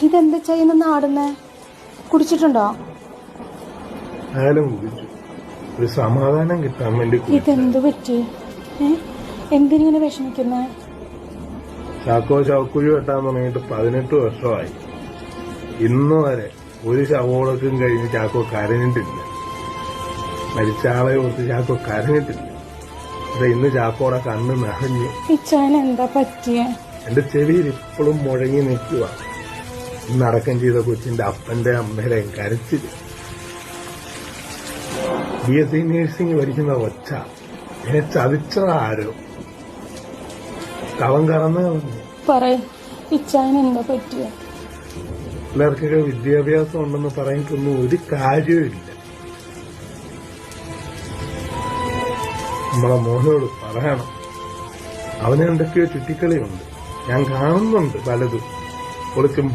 ഇതെന്താ ചെയ്യുന്ന നാടുന്നേ? കുടിച്ചിട്ടുണ്ടോ? ഒരു സമാധാനം കിട്ടാൻ വേണ്ടി. ഇതെന്ത് പറ്റി? എന്തിനിങ്ങനെ വിഷമിക്കുന്നേ? ചാക്കോ ചവക്കുഴി വെട്ടാൻ തുടങ്ങിയിട്ട് 18 വർഷമായി. ഇന്ന് വരെ ഒരു ശവോളക്കും കഴിഞ്ഞ് ചാക്കോ കരഞ്ഞിട്ടില്ല. മരിച്ച ആളെ ഓർത്ത് ചാക്കോ കരഞ്ഞിട്ടില്ല. ഇന്ന് ചാക്കോടെ കണ്ണ് നിറഞ്ഞു. എന്താ പറ്റിയ? എന്റെ ചെവിയിൽ ഇപ്പോഴും മുഴങ്ങി നിൽക്കുക. ഇന്ന് അടക്കം ചെയ്ത കൊച്ചിന്റെ അപ്പന്റെ അമ്മയുടെയും കരച്ചില്. BSc നേഴ്സിംഗ് പഠിക്കുന്ന ഒച്ച എന്നെ ചതിച്ചതാരോ. കവം കറന്നു എന്താ പറ്റിയ? പിള്ളേർക്കൊക്കെ വിദ്യാഭ്യാസം ഉണ്ടെന്ന് പറഞ്ഞിട്ടൊന്നും ഒരു കാര്യമില്ല. നമ്മളെ മോനോട് പറയണം. അവനെന്തൊക്കെയോ ചുറ്റിക്കളിയുണ്ട്, ഞാൻ കാണുന്നുണ്ട് പലതും. ഒളിച്ചും